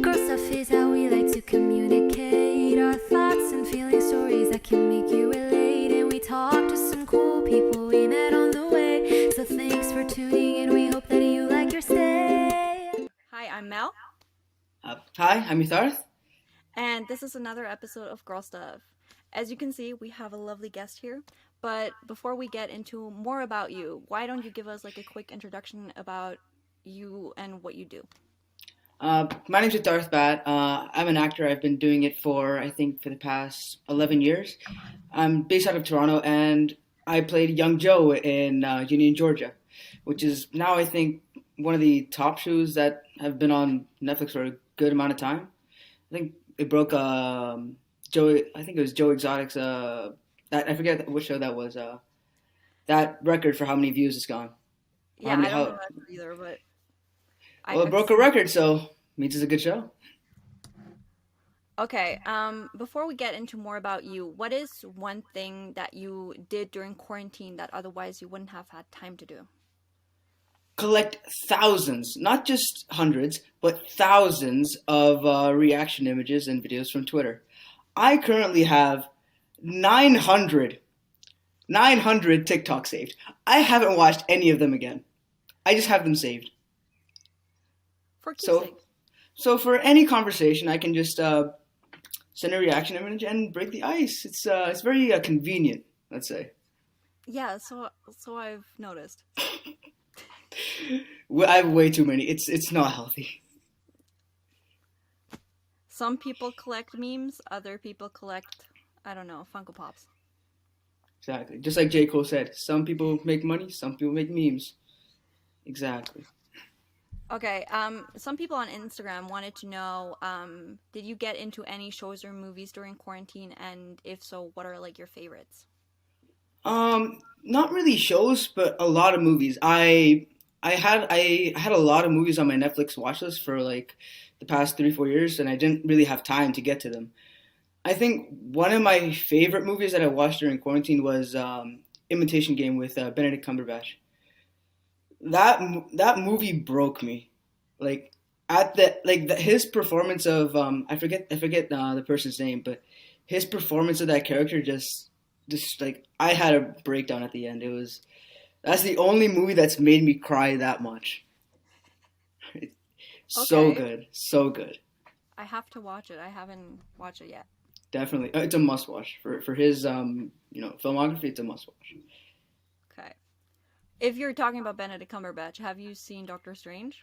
Girl stuff is how we like to communicate our thoughts and feeling, stories that can make you relate. And we talk to some cool people we met on the way. So thanks for tuning in. We hope that you like your stay. Hi, I'm Mel, Hi, I'm Yatharth. and this is another episode of Girl Stuff. As you can see, we have a lovely guest here. But before we get into more about you, why don't you give us like a quick introduction about you and what you do? My name's Yatharth Bhatt. I'm an actor. I've been doing it I think, for the past 11 years. I'm based out of Toronto, and I played young Joe in Ginny Georgia, which is now, I think, one of the top shows that have been on Netflix for a good amount of time. I think it broke Joe. I think it was Joe Exotic's. I forget which show that was. That record for how many views it's gone. Yeah, I don't know that either, but Well, it broke a record, so means it's a good show. Okay, before we get into more about you, what is one thing that you did during quarantine that otherwise you wouldn't have had time to do? Collect thousands, not just hundreds, but thousands of reaction images and videos from Twitter. I currently have 900 TikTok saved. I haven't watched any of them again. I just have them saved. For So, keepsake. so for any conversation, I can just send a reaction image and break the ice. It's very convenient, let's say. Yeah, so I've noticed. I have way too many. It's not healthy. Some people collect memes, other people collect, I don't know, Funko Pops. Exactly. Just like J. Cole said, some people make money, some people make memes. Exactly. Okay, some people on Instagram wanted to know, did you get into any shows or movies during quarantine, and if so, what are like your favorites? Not really shows, but a lot of movies. I had a lot of movies on my Netflix watch list for like the past 3 4 years, and I didn't really have time to get to them. I think one of my favorite movies that I watched during quarantine was Imitation Game with Benedict Cumberbatch. That movie broke me. Like his performance of I forget the person's name, but his performance of that character just like I had a breakdown at the end. That's the only movie that's made me cry that much. So Okay, good, so good. I have to watch it. I haven't watched it yet. Definitely, it's a must watch for his filmography. It's a must watch. Okay. If you're talking about Benedict Cumberbatch, have you seen Doctor Strange?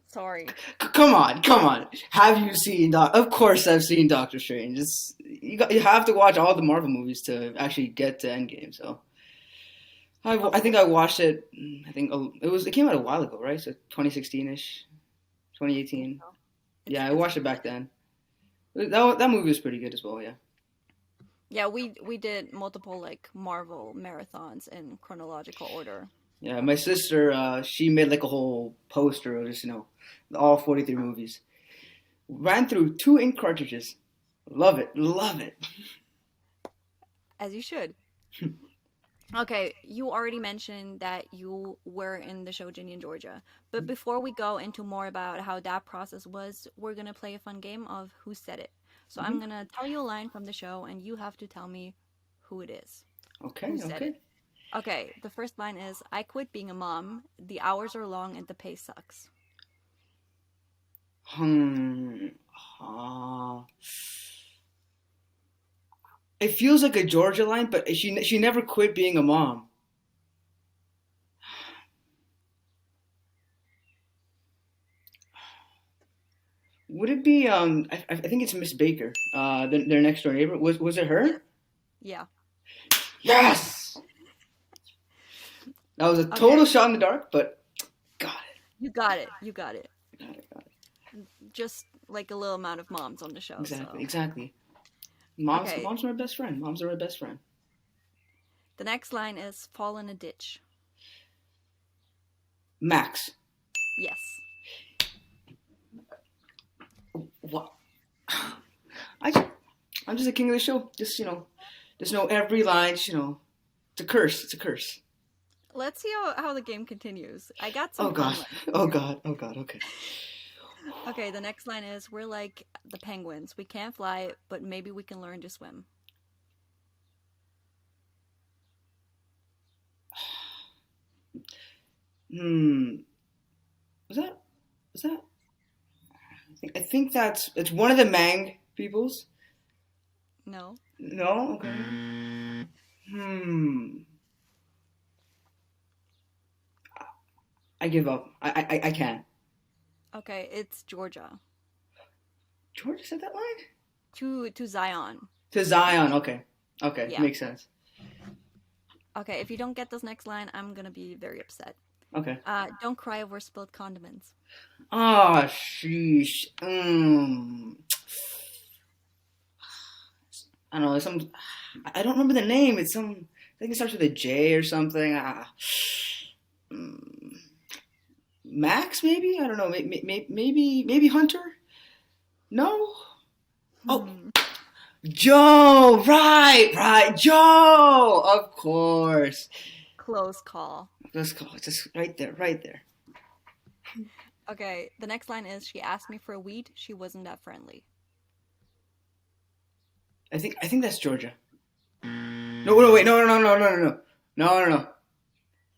Sorry. Come on, come on. Have you seen Of course, I've seen Doctor Strange. You have to watch all the Marvel movies to actually get to Endgame. So I think I watched it. I think it came out a while ago, right? So 2016 ish, 2018. Yeah, I watched it back then. That movie was pretty good as well. Yeah. Yeah, we did multiple like Marvel marathons in chronological order. Yeah, my sister, she made like a whole poster of just, all 43 movies. Ran through 2 ink cartridges. Love it, love it. As you should. Okay, you already mentioned that you were in the show Ginny and Georgia. But before we go into more about how that process was, we're gonna play a fun game of Who Said It. So I'm Hmm. gonna tell you a line from the show and you have to tell me who it is. Okay, Who said okay. it? Okay, the first line is I quit being a mom. The hours are long and the pay sucks. Hmm. Uh, it feels like a Georgia line, but she never quit being a mom. Would it be I think it's Miss Baker, their next door neighbor. Was it Yeah. her? Yeah. Yes. That was a Okay, total shot in the dark, but got you got it. You got it. it. Got it. Got it. Just like a little amount of moms on the show, Exactly. so. Exactly. Moms. Okay, Moms are my best friend. Moms are my best friend. the next line is fall in a ditch. Max. Yes. What? I just, I'm just a king of the show. Just know every line. It's a curse. It's a curse. Let's see how the game continues. I got Oh some fun god. ones. Oh god. Oh god. Okay. Okay, the next line is, we're like the penguins. We can't fly, but maybe we can learn to swim. Hmm. Was that? Was that? I think that's it's one of the Mang peoples. No. No. Okay. Hmm. I give up. I can't. Okay, it's Georgia. Georgia said that line? To Zion. To Zion. Okay. Okay. Yeah. Makes sense. Okay, if you don't get this next line, I'm gonna be very upset. Okay. Don't cry over spilled condiments. Oh, sheesh. I don't know. Some. I don't remember the name. It's some. I think it starts with a J or something. Max, maybe. I don't know. Maybe Hunter. No. Oh, Joe. Right. Joe. Of course. Close call. Let's go. Just right there. Okay, the next line is, she asked me for a weed, she wasn't that friendly. I think that's Georgia. No, wait, no.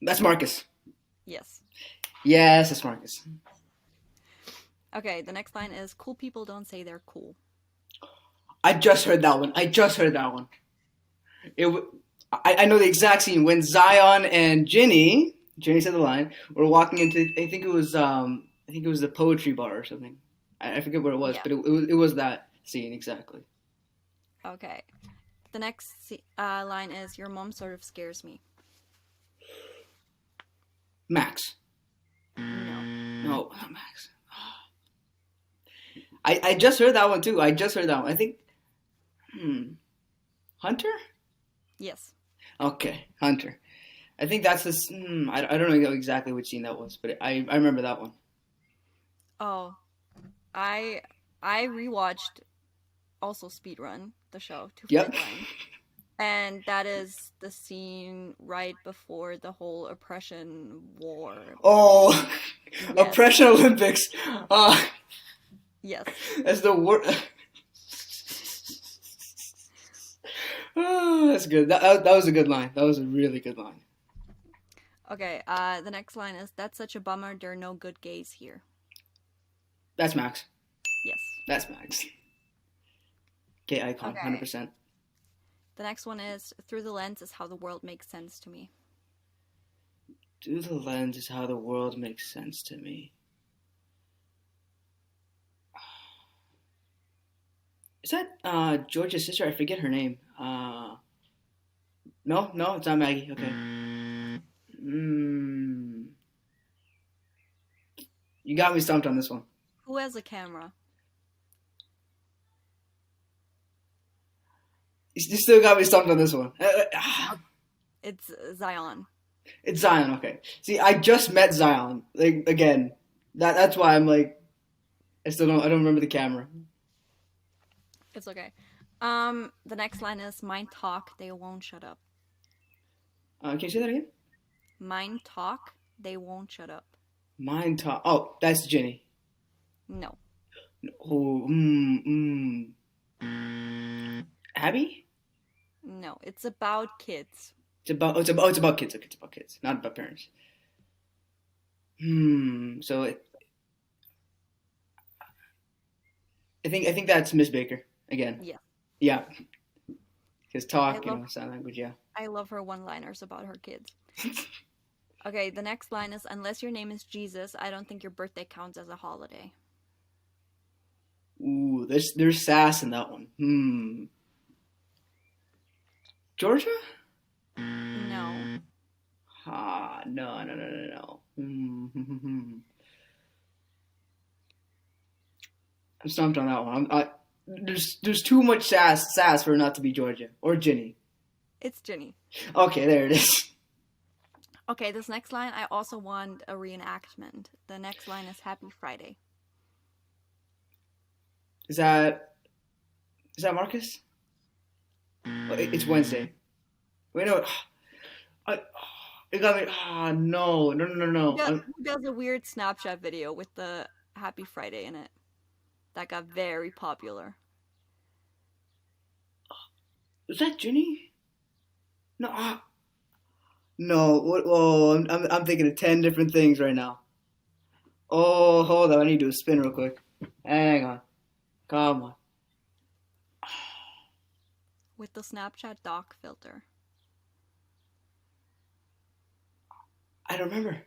That's Marcus. Yes. Yes, that's Marcus. Okay, the next line is, cool people don't say they're cool. I just heard that one. I know the exact scene when Zion and Ginny said the line, were walking into. I think it was the poetry bar or something. I forget what it was, Yeah. but it was that scene exactly. Okay. The next line is, your mom sort of scares me. Max. No. No, not Max. I just heard that one too. I think. Hunter? Yes. Okay, Hunter. I think that's this. I don't know exactly which scene that was, but I remember that one. Oh, I rewatched also Speedrun, the show, to Yep. find line. And that is the scene right before the whole oppression war. Oh, Yes. Oppression Olympics. Yes. That's the word. That's good. That was a good line. That was a really good line. Okay, the next line is, that's such a bummer, there are no good gays here. That's Max. Yes. That's Max. Gay icon, Okay. 100%. The next one is, through the lens is how the world makes sense to me. Through the lens is how the world makes sense to me. Is that Georgia's sister? I forget her name. No, it's not Maggie. Okay. You got me stumped on this one. Who has a camera? You still got me stumped on this one. It's Zion. It's Zion. Okay. See, I just met Zion. Like again. That's why I'm like, I don't remember the camera. It's okay. The next line is, mine talk, they won't shut up. Can you say that again? Mine talk, they won't shut up. Mind talk. Oh, that's Ginny. No. Oh, Abby? No, it's about kids. It's about kids. Okay, it's about kids, not about parents. So I think that's Miss Baker again. Yeah. Yeah. Because talk, I love- sign language. Yeah. I love her one-liners about her kids. Okay, the next line is, unless your name is Jesus, I don't think your birthday counts as a holiday. Ooh, there's sass in that one. Georgia? No. No. I'm stumped on that one. There's too much sass for it not to be Georgia or Ginny. It's Ginny. Okay, there it is. Okay, this next line, I also want a reenactment. The next line is Happy Friday. Is that Marcus? Oh, it's Wednesday. Wait, no. It got me. Ah, no, no, no, no, no. Who does a weird Snapchat video with the Happy Friday in it? That got very popular. Is that Ginny? No, no. What? Oh, I'm thinking of 10 different things right now. Oh, hold on. I need to do a spin real quick. Hang on. Come on. With the Snapchat doc filter. I don't remember.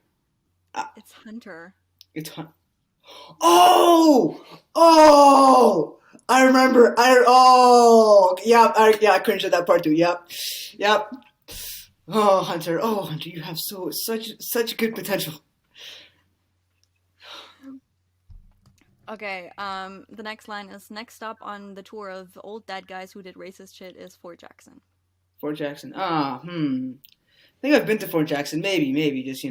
It's Hunter. It's Oh! Oh! I remember. Yeah. I cringed at that part too. Yep. Yep. Oh, Hunter. Oh, Hunter, you have such good potential. Okay, the next line is next stop on the tour of old dead guys who did racist shit is Fort Jackson. Fort Jackson. I think I've been to Fort Jackson. Maybe. Just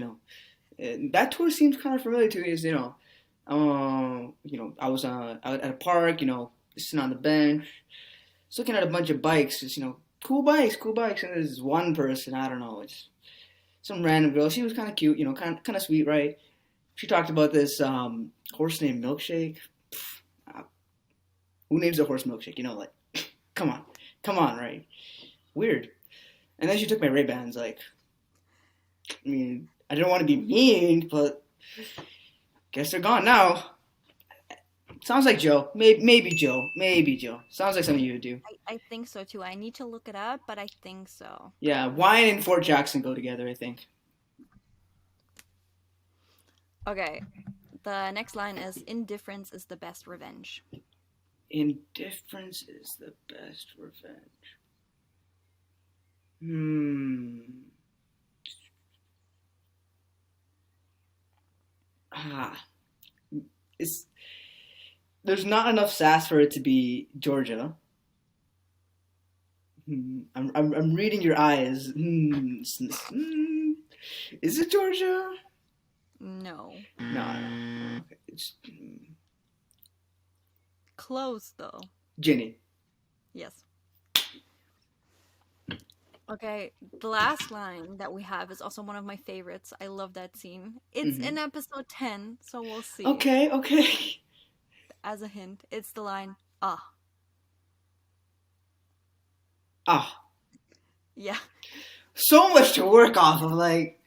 that tour seems kind of familiar to me. I was out at a park. Sitting on the bench, just looking at a bunch of bikes. Just cool bikes. And there's this one person. I don't know. It's some random girl. She was kind of cute. Kind of sweet, right? She talked about this horse named Milkshake. Who names a horse Milkshake? Come on, right? Weird. And then she took my Ray-Bans. I didn't want to be mean, but guess they're gone now. Sounds like Joe. Maybe Joe. Sounds like something you would do. I think so too. I need to look it up, but I think so. Yeah, wine and Fort Jackson go together, I think. Okay, the next line is indifference is the best revenge. Indifference is the best revenge. There's not enough sass for it to be Georgia. I'm reading your eyes. Is it Georgia? No. No. Okay. It's close though. Ginny. Yes. Okay, the last line that we have is also one of my favorites. I love that scene. It's in episode 10, so we'll see. Okay. As a hint, it's the line, ah. Ah. Yeah. So much to work off of. It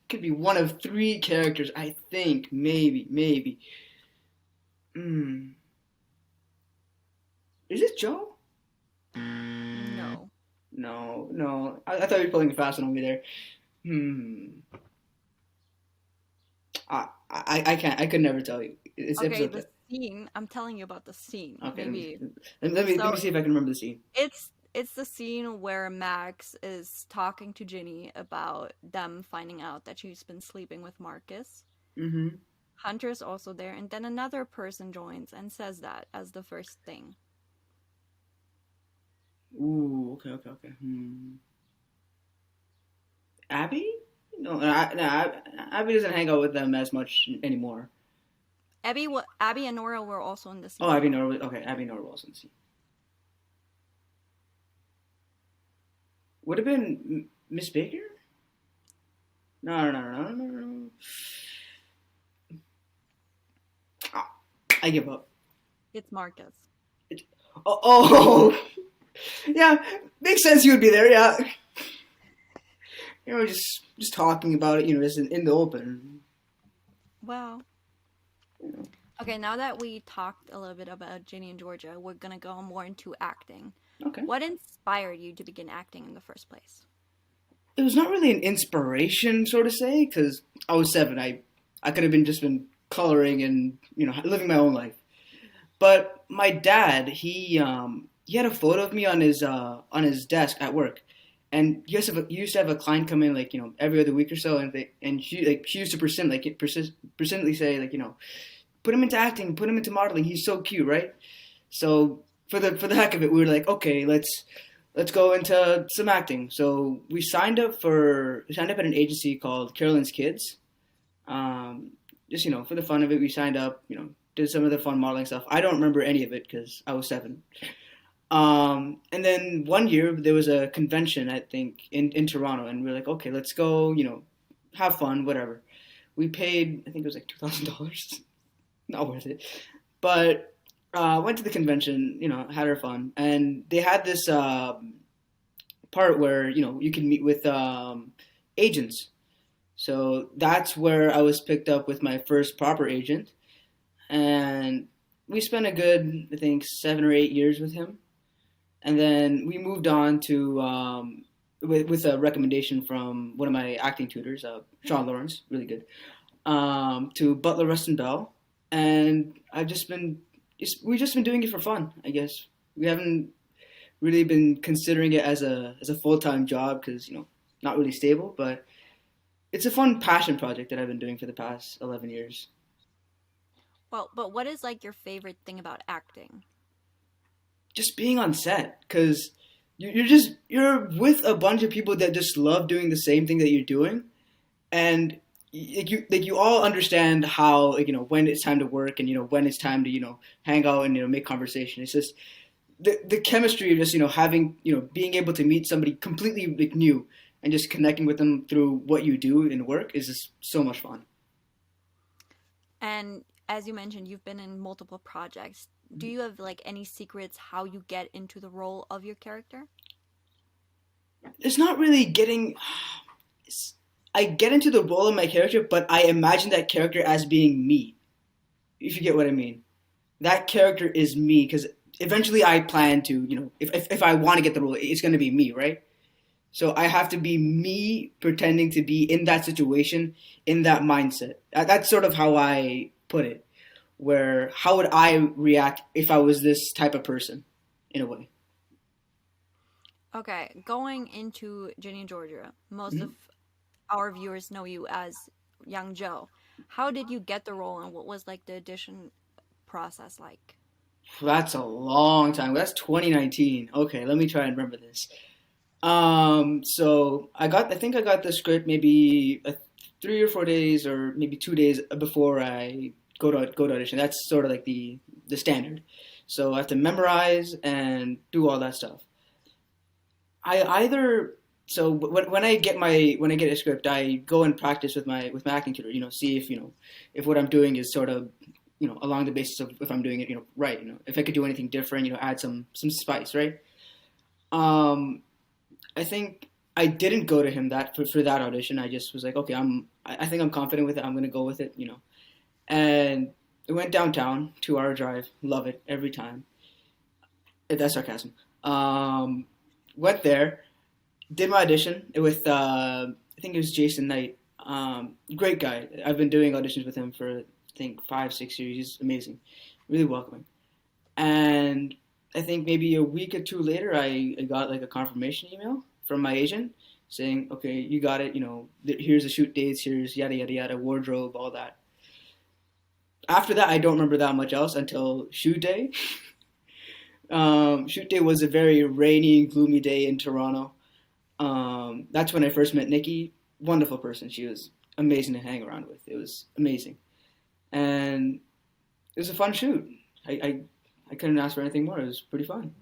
could be one of 3 characters. I think maybe. Is it Joe? No. I thought you were pulling a fast one on me there. I can't. I could never tell you. It's okay, the scene. I'm telling you about the scene. Okay. Maybe. Let me see if I can remember the scene. It's the scene where Max is talking to Ginny about them finding out that she's been sleeping with Marcus. Mm-hmm. Hunter's also there, and then another person joins and says that as the first thing. Ooh, okay. Abby? No, Abby doesn't hang out with them as much anymore. Abby and Nora were also in the scene. Oh, Abby and Nora. Okay, Abby and Nora were also in the scene. Would have been Miss Baker? No. Oh, I give up. It's Marcus. Oh. Yeah, makes sense. You would be there. Yeah. Just talking about it. Just in the open. Wow. Okay, now that we talked a little bit about Ginny and Georgia, we're gonna go more into acting. Okay. What inspired you to begin acting in the first place? It was not really an inspiration, so to say, because I was 7. I could have been coloring and living my own life. But my dad, he had a photo of me on his desk at work, and he used to have a client come in every other week or so, and she used to persistently say put him into acting, put him into modeling. He's so cute, right? So for the heck of it, we were like, okay, let's go into some acting. So we signed up at an agency called Carolyn's Kids. Just for the fun of it, we signed up. Did some of the fun modeling stuff. I don't remember any of it because I was 7. And then one year there was a convention, I think, in Toronto, and we were like, okay, let's go, have fun, whatever. We paid, I think it was like $2,000. Not worth it. But went to the convention, had our fun, and they had this part where you can meet with agents. So that's where I was picked up with my first proper agent, and we spent a good, I think, 7 or 8 years with him, and then we moved on to with a recommendation from one of my acting tutors, Sean Lawrence, really good, to Butler Rustin Bell, and we've just been doing it for fun, I guess. We haven't really been considering it as a full-time job because not really stable, but it's a fun passion project that I've been doing for the past 11 years. Well, but what is like your favorite thing about acting? Just being on set, because you're with a bunch of people that just love doing the same thing that you're doing, and you all understand how, when it's time to work, and when it's time to hang out and make conversation. It's just the chemistry of just having being able to meet somebody completely new and just connecting with them through what you do in work is just so much fun. And as you mentioned, you've been in multiple projects. Do you have like any secrets how you get into the role of your character? It's not really getting. I get into the role of my character, but I imagine that character as being me. If you get what I mean, that character is me because eventually I plan to, if I want to get the role, it's going to be me, right? So I have to be me pretending to be in that situation, in that mindset. That's sort of how I put it. Where how would I react if I was this type of person, in a way? Okay, going into Ginny Georgia, most of our viewers know you as Young Joe. How did you get the role, and what was like the audition process like? That's a long time. That's 2019. Okay, let me try and remember this. So I think I got the script maybe 3 or 4 days, or maybe 2 days before I go to audition. That's sort of like the standard. So I have to memorize and do all that stuff. When I get a script, I go and practice with my acting tutor. See if what I'm doing is sort of along the basis of if I'm doing it right. If I could do anything different, add some spice, right? I think I didn't go to him for that audition. I just was like, okay, I think I'm confident with it. I'm gonna go with it, And we went downtown, 2-hour drive. Love it every time. That's sarcasm. Went there, did my audition with I think it was Jason Knight. Great guy. I've been doing auditions with him for I think 5-6 years. He's amazing, really welcoming. And I think maybe a week or two later, I got like a confirmation email from my agent saying, okay, you got it. Here's the shoot dates. Here's yada yada yada, wardrobe, all that. After that, I don't remember that much else until shoot day. Shoot day was a very rainy, gloomy day in Toronto. That's when I first met Nikki. Wonderful person. She was amazing to hang around with. It was amazing. And it was a fun shoot. I couldn't ask for anything more. It was pretty fun.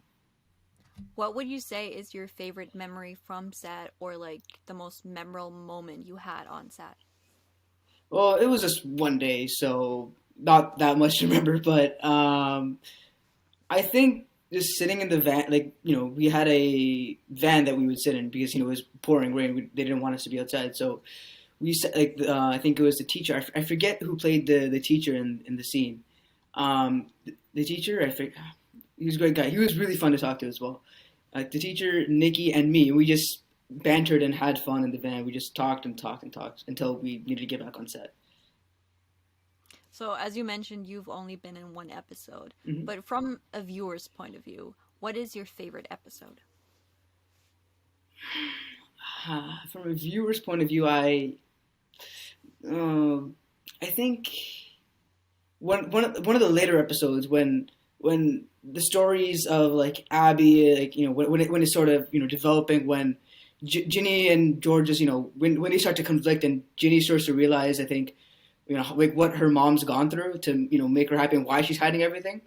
What would you say is your favorite memory from set, or like the most memorable moment you had on set? Well, it was just one day, so not that much to remember. But I think just sitting in the van, we had a van that we would sit in because it was pouring rain. They didn't want us to be outside, so we said I think it was the teacher. I forget who played the teacher in the scene. The teacher, he was a great guy. He was really fun to talk to as well. The teacher, Nikki, and me, we just bantered and had fun in the van. We just talked and talked and talked until we needed to get back on set. So, as you mentioned, you've only been in one episode. Mm-hmm. But from a viewer's point of view, what is your favorite episode? From a viewer's point of view, I think one of the later episodes when the stories of like Abby, when it's sort of developing, when Ginny and George's when they start to conflict and Ginny starts to realize, I think, like what her mom's gone through to make her happy and why she's hiding everything.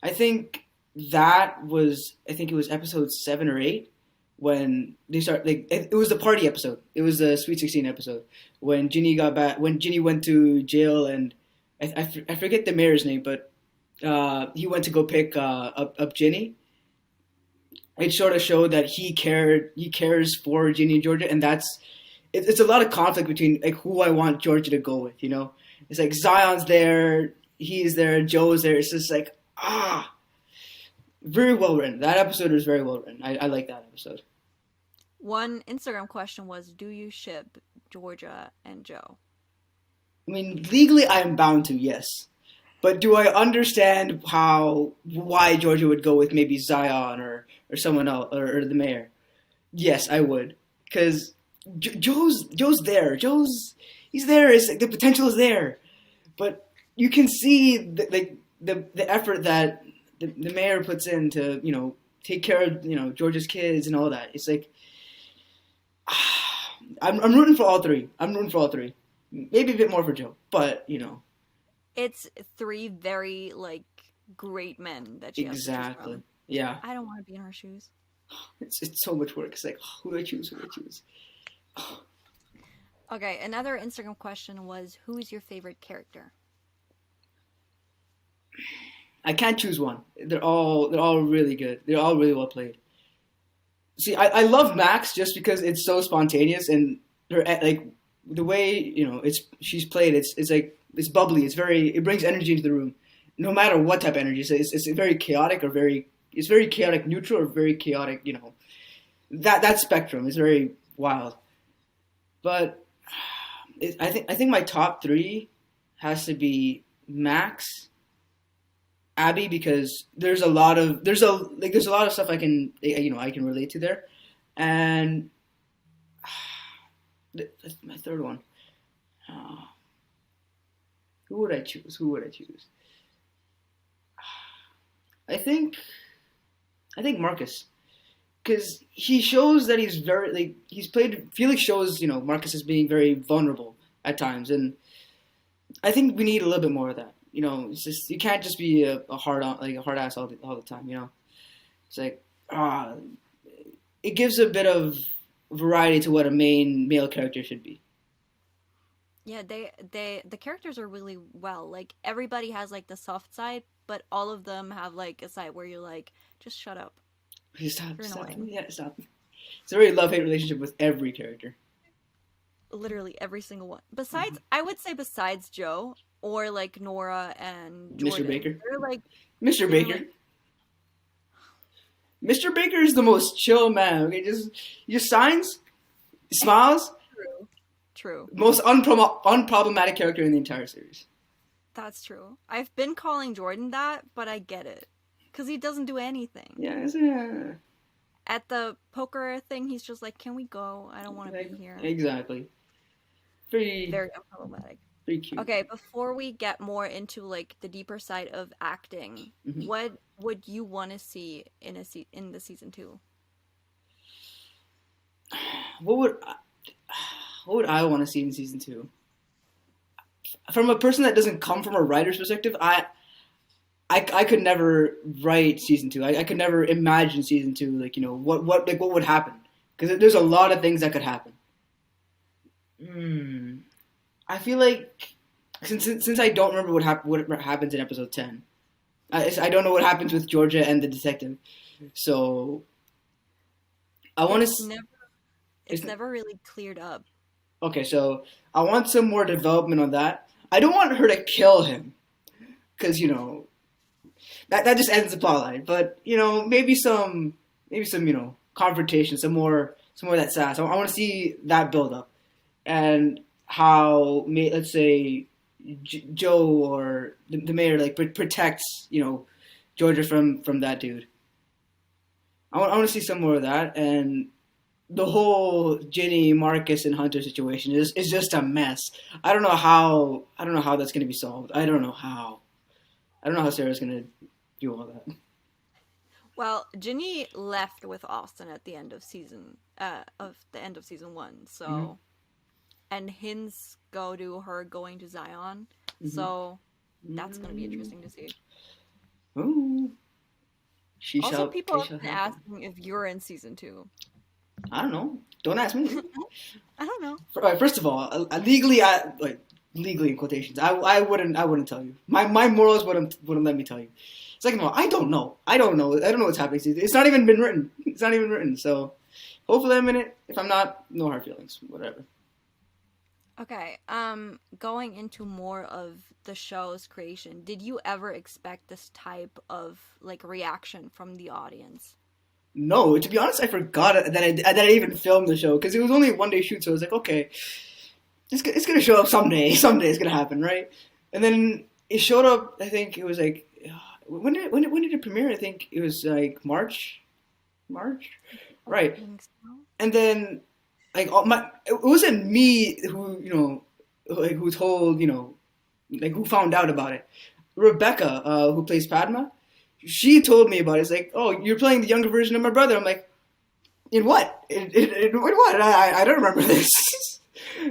I think that was, I think it was episode 7 or 8 when they start, like, it was the party episode. It was the Sweet 16 episode when Ginny got back, when Ginny went to jail, and I forget the mayor's name, but he went to go pick up Ginny. It sort of showed that he cares for Ginny and Georgia, and it's a lot of conflict between like who I want Georgia to go with. It's like Zion's there, he's there, Joe's there. It's just like very well written. That episode was very well written. I like that episode. One Instagram question was, do you ship Georgia and Joe? I mean, legally I am bound to, yes. But do I understand why Georgia would go with maybe Zion or someone else or the mayor? Yes, I would, because Joe's there. He's there. The potential is there, but you can see the effort that the mayor puts in to take care of Georgia's kids and all that. It's like I'm rooting for all three. Maybe a bit more for Joe, but It's 3 very like great men that she has to choose exactly. from. Yeah. I don't want to be in her shoes. It's so much work. It's like, who do I choose? Okay, another Instagram question was, who is your favorite character? I can't choose one. They're all really good. They're all really well played. See, I love Max just because it's so spontaneous, and her like the way she's played. It's like it's bubbly. It brings energy into the room, no matter what type of energy. It's very chaotic it's very chaotic neutral or very chaotic. That spectrum is very wild. But I think my top 3 has to be Max, Abby, because there's a lot of stuff I can relate to there, and my third one. Who would I choose? I think Marcus, because he shows that he's very Felix shows Marcus as being very vulnerable at times, and I think we need a little bit more of that. It's just you can't just be a hard ass all the time. It's like it gives a bit of variety to what a main male character should be. Yeah, the characters are really well. Like everybody has like the soft side, but all of them have like a side where you're like, just shut up. Stop. Annoying. Yeah, stop. It's a very love-hate relationship with every character. Literally every single one. Besides, I would say besides Joe or like Nora and Jordan. Mr. Baker. They're like Mr. Baker. Mr. Baker is the most chill man. Okay, he just signs, smiles. True. Most unproblematic character in the entire series. That's true. I've been calling Jordan that, but I get it. Because he doesn't do anything. Yeah. At the poker thing, he's just like, can we go? I don't want to be here. Exactly. Very unproblematic. Pretty cute. Okay, before we get more into like the deeper side of acting, what would you want to see in the season 2? What would I want to see in season 2? From a person that doesn't come from a writer's perspective, I could never write season 2. I could never imagine season 2. What would happen? Because there's a lot of things that could happen. I feel like since I don't remember what happens in episode 10, I don't know what happens with Georgia and the detective. So I want to. It's never really cleared up. Okay, so I want some more development on that. I don't want her to kill him, because that just ends the plotline. But maybe some confrontation, some more of that sass. I want to see that build up, and how let's say Joe or the mayor protects Georgia from that dude. I want to see some more of that, and the whole Ginny, Marcus, and Hunter situation is just a mess. I don't know how that's going to be solved. I don't know how Sarah's going to do all that. Well, Ginny left with Austin at the end of season 1. So, and hints go to her going to Zion. So that's going to be interesting to see. Ooh. Also, people It have shall been happen. asking if you're in season 2. I don't know. Don't ask me. I don't know. All right, first of all, legally in quotations, I wouldn't tell you. My morals wouldn't let me tell you. Second of all, I don't know. I don't know what's happening. It's not even been written. It's not even written. So hopefully I'm in it. If I'm not, no hard feelings. Whatever. Okay, going into more of the show's creation, did you ever expect this type of like reaction from the audience? No, to be honest, I forgot that I even filmed the show because it was only a 1 day shoot. So I was like, okay, it's gonna show up someday. Someday it's gonna happen, right? And then it showed up. I think it was like when did it premiere? I think it was like March, I right? think so. And then like it wasn't me who like who told like who found out about it. Rebecca, who plays Padma, she told me about it. It's like, oh, you're playing the younger version of my brother. I'm like, in what? In what? I don't remember this.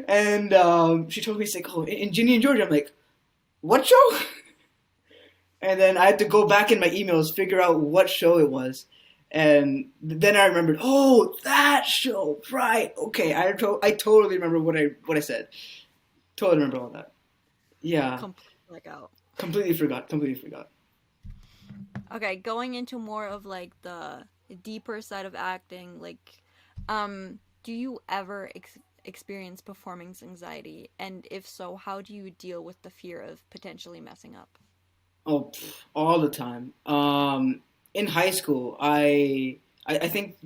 And she told me, it's like, oh, in Ginny and Georgia. I'm like, what show? And then I had to go back in my emails, figure out what show it was. And then I remembered, oh, that show, right? Okay, I totally remember what I said. Totally remember all that. Yeah, Completely like out. completely forgot. Completely forgot. Okay, going into more of like the deeper side of acting, like, do you ever experience performance anxiety? And if so, how do you deal with the fear of potentially messing up? Oh, all the time. In high school, I think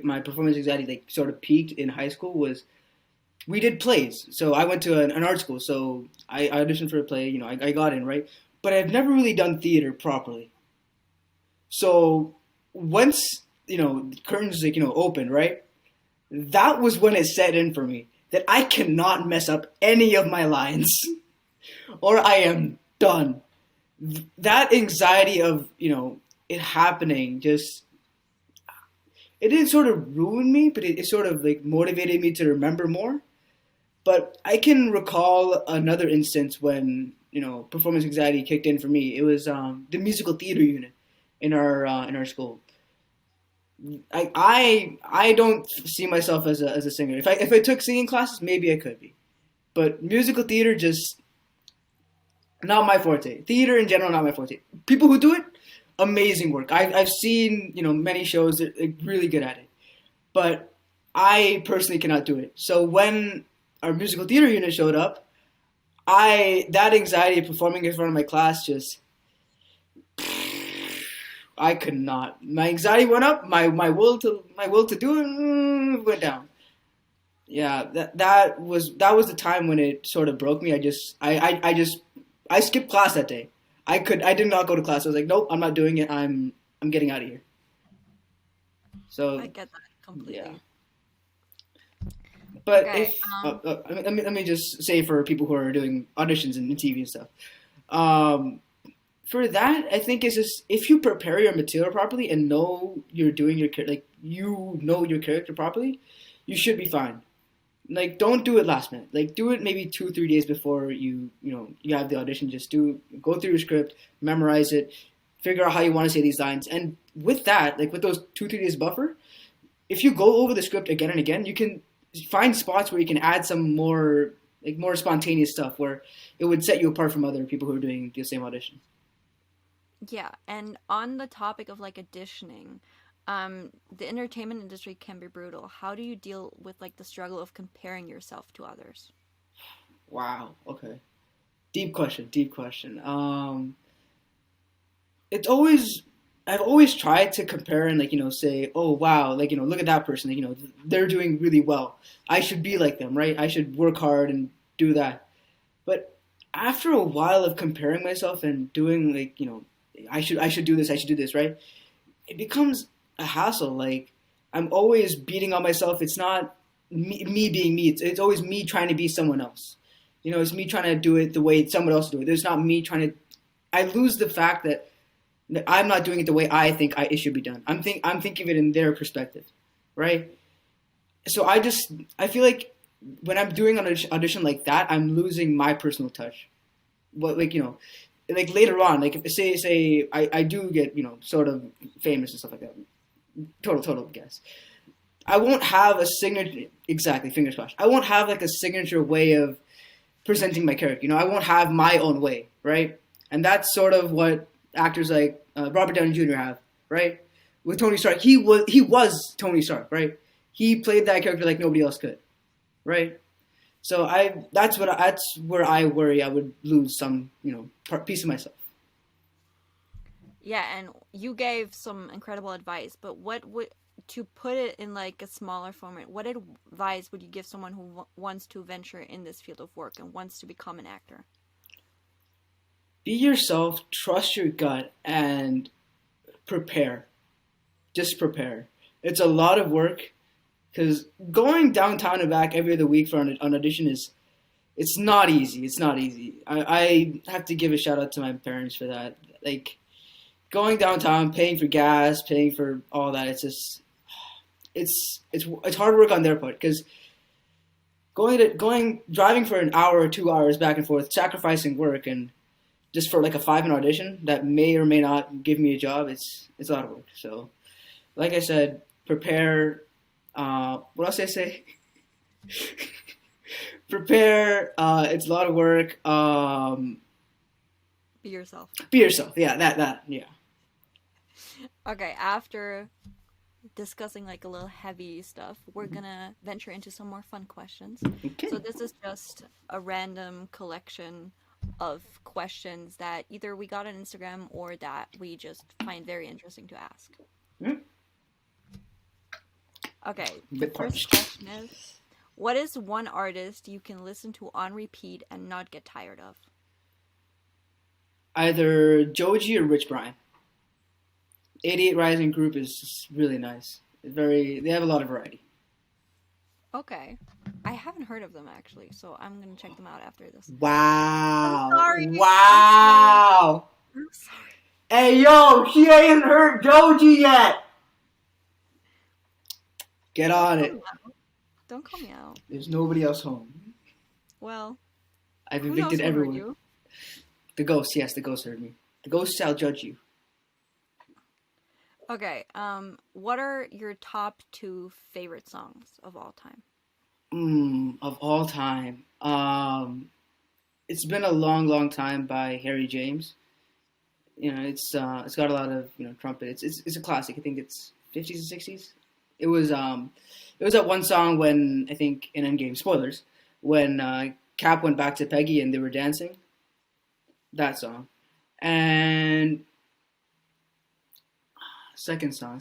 my performance anxiety like sort of peaked in high school was we did plays. So I went to an art school, so I auditioned for a play. I got in, right, but I've never really done theater properly. So once the curtains opened, right, that was when it set in for me that I cannot mess up any of my lines, or I am done. That anxiety of it happening just it didn't sort of ruin me, but it sort of like motivated me to remember more. But I can recall another instance when performance anxiety kicked in for me. It was the musical theater unit in our school. I don't see myself as a singer. If I took singing classes, maybe I could be, but musical theater just not my forte. Theater in general, not my forte. People who do it, amazing work. I've seen many shows that are really good at it, but I personally cannot do it. So when our musical theater unit showed up, that anxiety of performing in front of my class just I could not. My anxiety went up. My will to do it went down. Yeah, that was the time when it sort of broke me. I skipped class that day. I did not go to class. I was like, nope, I'm not doing it. I'm getting out of here. So I get that completely. yeah. But Okay, if let me just say for people who are doing auditions and TV and stuff, for that I think it's just if you prepare your material properly and know you're doing your character properly, you should be fine. Like don't do it last minute. Like do it maybe 2-3 days before you have the audition. Just go through your script, memorize it, figure out how you want to say these lines, and with that, like with those 2-3 days buffer, if you go over the script again and again, you can find spots where you can add some more spontaneous stuff where it would set you apart from other people who are doing the same audition. Yeah, and on the topic of like auditioning, the entertainment industry can be brutal. How do you deal with like the struggle of comparing yourself to others? Wow. Okay. Deep question. Deep question. It's always I've always tried to compare and say, oh wow, look at that person, they're doing really well. I should be like them, right? I should work hard and do that. But after a while of comparing myself and doing I should do this, I should do this, right? It becomes a hassle. Like I'm always beating on myself. It's not me being me. It's always me trying to be someone else. It's me trying to do it the way someone else do it. There's not me trying to. I lose the fact that I'm not doing it the way I think it should be done. I'm thinking of it in their perspective, right? So I feel like when I'm doing an audition like that, I'm losing my personal touch. What like later on, like if say I do get sort of famous and stuff like that. Total guess. I won't have a signature exactly. Fingers crossed. I won't have like a signature way of presenting my character. I won't have my own way, right? And that's sort of what actors like Robert Downey Jr. have, right? With Tony Stark, he was Tony Stark, right? He played that character like nobody else could, right? So that's where I worry I would lose some piece of myself. Yeah, and you gave some incredible advice, but what would to put it in like a smaller format, what advice would you give someone who wants to venture in this field of work and wants to become an actor? Be yourself, trust your gut, and prepare. Just prepare. It's a lot of work because going downtown and back every other week for an audition it's not easy. It's not easy. I have to give a shout out to my parents for that. Like going downtown, paying for gas, paying for all that. It's just it's hard work on their part because driving for an hour or 2 hours back and forth, sacrificing work and just for like a 5-minute audition that may or may not give me a job. It's a lot of work. So, like I said, prepare. What else did I say? Prepare. It's a lot of work. Be yourself. Be yourself. Yeah, that. Yeah. Okay, after discussing like a little heavy stuff, we're gonna venture into some more fun questions. Okay. So this is just a random collection of questions that either we got on Instagram or that we just find very interesting to ask. Mm. Okay, the Bit first parched. question is, what is one artist you can listen to on repeat and not get tired of? Either Joji or Rich Brian. 88 Rising group is just really nice. They have a lot of variety. Okay. I haven't heard of them actually, so I'm gonna check them out after this. Wow. I'm sorry. Wow. I'm sorry. Hey, yo, she ain't heard Joji yet. Get on it. Don't call me out. There's nobody else home. Well, I've who knows evicted who heard everyone. you? The ghost, yes, the ghost heard me. The ghost shall judge you. Okay, what are your top 2 favorite songs of all time? Of all time. It's been a long time by Harry James. It's got a lot of trumpet. It's a classic. I think it's 50s and 60s. It was that one song when I think in Endgame, spoilers, when Cap went back to Peggy and they were dancing. That song. And second song.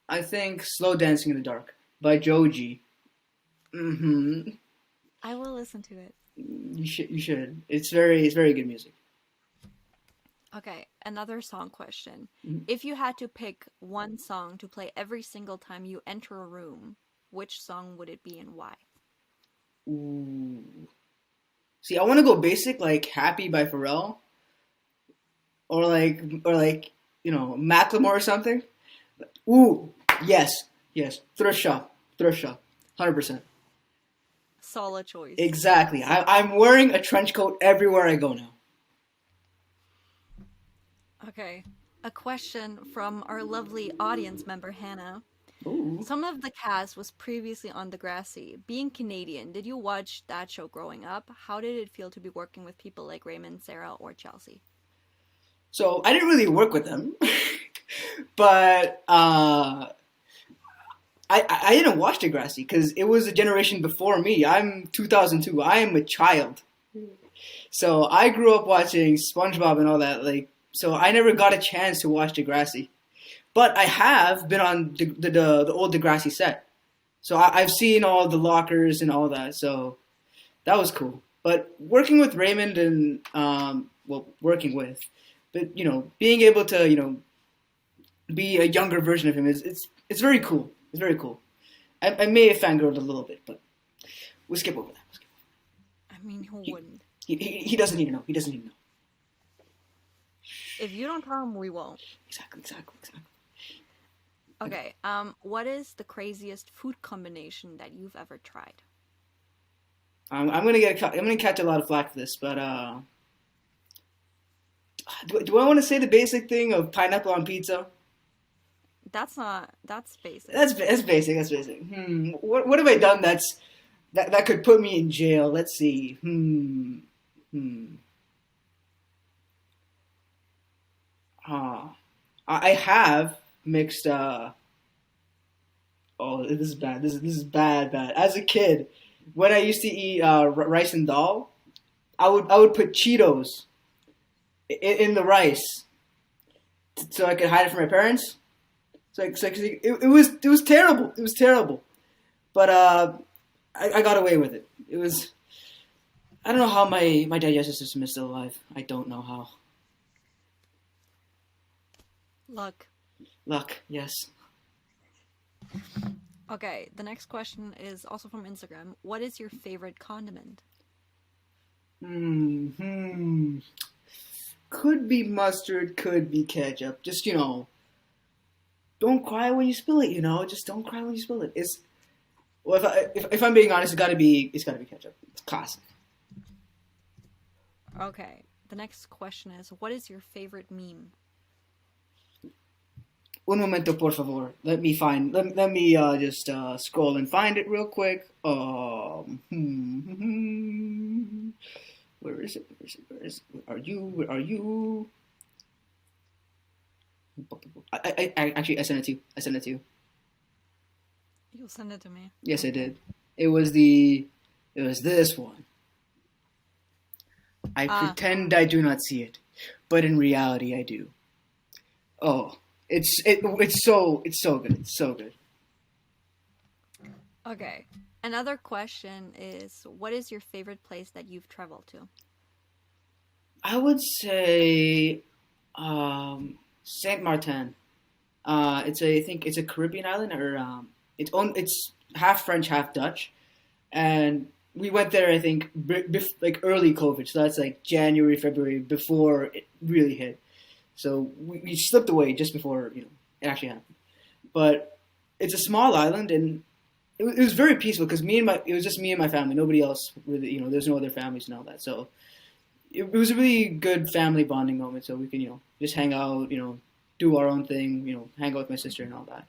I think Slow Dancing in the Dark by Joji. Mm-hmm. I will listen to it. You should. It's very good music. Okay, another song question. Mhm. If you had to pick one song to play every single time you enter a room, which song would it be and why? Ooh. See, I want to go basic, like "Happy" by Pharrell, or Macklemore or something. Ooh, yes, Thrift Shop, 100%. Solid choice. Exactly. I'm wearing a trench coat everywhere I go now. Okay, a question from our lovely audience member, Hannah. Ooh. Some of the cast was previously on Degrassi. Being Canadian, did you watch that show growing up? How did it feel to be working with people like Raymond, Sarah, or Chelsea? So I didn't really work with them, but I didn't watch Degrassi because it was a generation before me. I'm 2002. I am a child, so I grew up watching SpongeBob and all that. So I never got a chance to watch Degrassi. But I have been on the old Degrassi set. So I've seen all the lockers and all that. So that was cool. But working with Raymond and, being able to, be a younger version of him it's very cool. It's very cool. I may have fangirled a little bit, but we'll skip over that. I mean, who wouldn't? He doesn't need to know. He doesn't need to know. If you don't tell him, we won't. Exactly. Okay, what is the craziest food combination that you've ever tried? I'm gonna catch a lot of flack for this, but do I want to say the basic thing of pineapple on pizza? That's not. That's basic. That's basic. That's basic. What have I done that could put me in jail? Let's see. Hmm. I have mixed. Oh, this is bad. This is bad. Bad. As a kid, when I used to eat rice and dal, I would put Cheetos in the rice so I could hide it from my parents. It was terrible. It was terrible. But I got away with it. It was. I don't know how my digestive system is still alive. I don't know how. Luck. Luck, yes. Okay, the next question is also from Instagram. What is your favorite condiment? Could be mustard, could be ketchup. Just don't cry when you spill it. Just don't cry when you spill it. It's well, if I'm being honest, it's gotta be ketchup. It's classic. Okay, the next question is, what is your favorite meme? Un momento, por favor. Let me just scroll and find it real quick. Where is it? Where is it? Where are you? I sent it to you. You'll send it to me. Yes, I did. It was this one. I pretend I do not see it, but in reality I do. Oh, it's so good. It's so good. Okay. Another question is, what is your favorite place that you've traveled to? I would say Saint Martin. I think it's a Caribbean island, or it's half French, half Dutch, and we went there. I think like early COVID, so that's like January, February, before it really hit. So we slipped away just before it actually happened. But it's a small island, and it was very peaceful because it was just me and my family. Nobody else really, there's no other families and all that. So it was a really good family bonding moment. So we can just hang out, do our own thing, hang out with my sister and all that.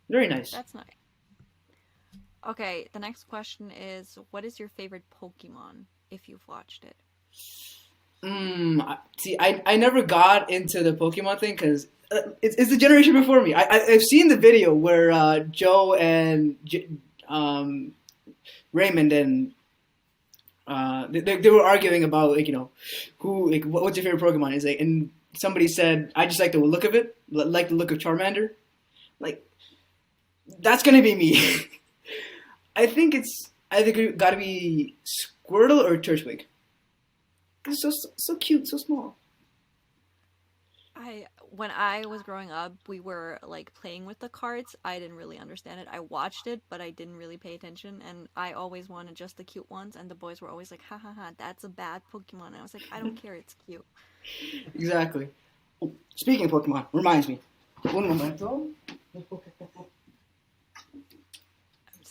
Very nice. That's nice. Okay, the next question is, what is your favorite Pokemon, if you've watched it? See, I never got into the Pokemon thing because it's the generation before me. I've seen the video where Joe and Raymond and they were arguing about who what's your favorite Pokemon is, and somebody said I just like the look of it, like the look of Charmander, like that's gonna be me. I think it got to be Squirtle or Turtwig. It's so cute, so small. When I was growing up, we were like playing with the cards. I didn't really understand it. I watched it, but I didn't really pay attention, and I always wanted just the cute ones, and the boys were always like, ha ha ha, that's a bad Pokemon. And I was like, I don't care, it's cute. Exactly. Oh, speaking of Pokemon, reminds me. Un momento.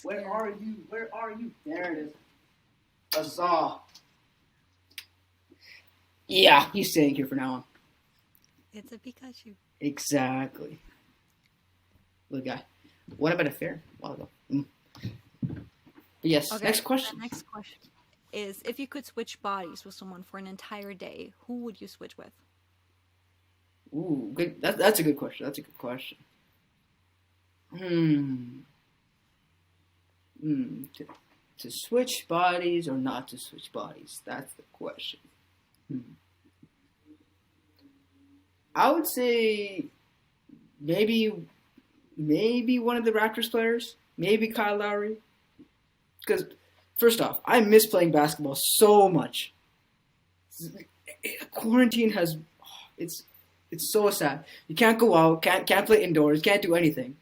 Where are you? Where are you? There it is. Huzzah. Yeah, he's staying here for now on. It's a Pikachu. Exactly. Little guy. What about a fair? A while ago. But yes, Okay, next question. the next question is, if you could switch bodies with someone for an entire day, who would you switch with? Ooh, good. That's a good question. That's a good question. To switch bodies or not to switch bodies? That's the question. I would say maybe one of the Raptors players, maybe Kyle Lowry. Because first off, I miss playing basketball so much. Quarantine it's so sad. You can't go out, can't play indoors, can't do anything,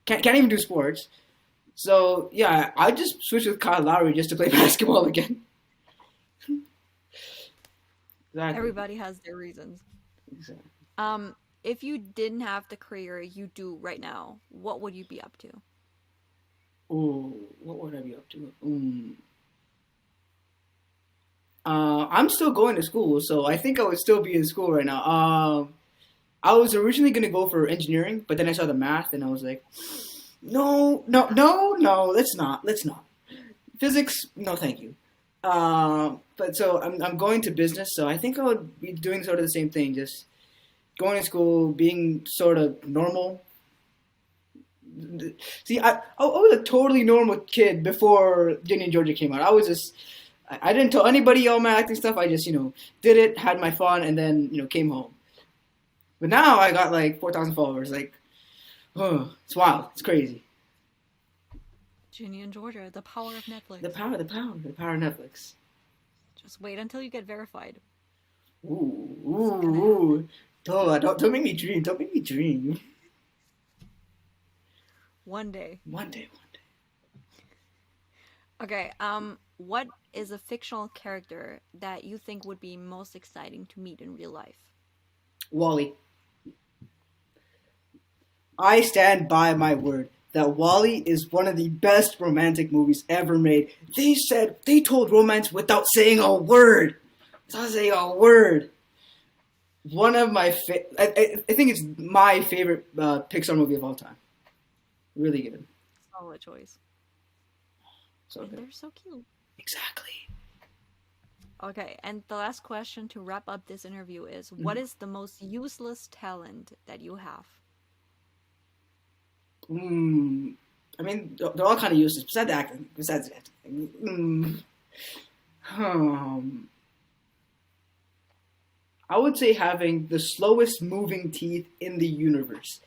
can't even do sports. So yeah, I just switched with Kyle Lowry just to play basketball again. Exactly. Everybody has their reasons. Exactly. If you didn't have the career you do right now, what would you be up to? Ooh, what would I be up to? I'm still going to school, so I think I would still be in school right now. I was originally going to go for engineering, but then I saw the math and I was like, no, no, no, no, let's not. Physics, no, thank you. But so I'm going to business, so I think I would be doing sort of the same thing, just going to school, being sort of normal. See, I was a totally normal kid before Ginny Georgia came out. I was just, I didn't tell anybody all my acting stuff. I just, did it, had my fun, and then, came home. But now I got like 4,000 followers. Like, oh, it's wild. It's crazy. Ginny and Georgia, the power of Netflix. The power of Netflix. Just wait until you get verified. Ooh. Don't make me dream. Don't make me dream. One day. One day. Okay, what is a fictional character that you think would be most exciting to meet in real life? WALL-E. I stand by my word that WALL-E is one of the best romantic movies ever made. They told romance without saying a word. One of my I think it's my favorite Pixar movie of all time. Really good. Solid choice. So And good. they're so cute. Exactly. Okay, and the last question to wrap up this interview is, what is the most useless talent that you have? I mean, they're all kind of useless. Besides acting. I would say having the slowest moving teeth in the universe.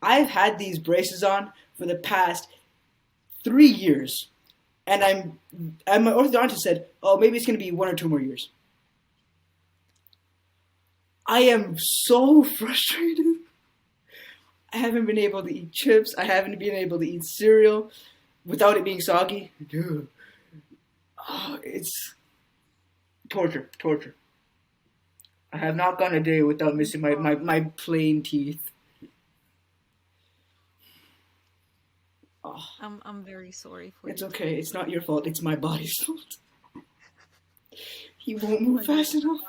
I've had these braces on for the past 3 years, and my orthodontist said, "Oh, maybe it's going to be 1 or 2 more years." I am so frustrated. I haven't been able to eat chips. I haven't been able to eat cereal without it being soggy. Oh, it's torture. I have not gone a day without missing my plain teeth. Oh, I'm very sorry for you. it's okay. It's not your fault. It's my body's fault. He won't move fast enough.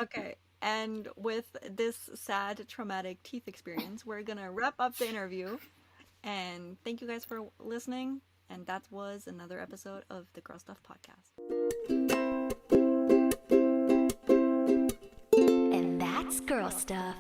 Okay, and with this sad, traumatic teeth experience, we're gonna wrap up the interview. And thank you guys for listening. And that was another episode of the Girl Stuff Podcast. And that's girl stuff.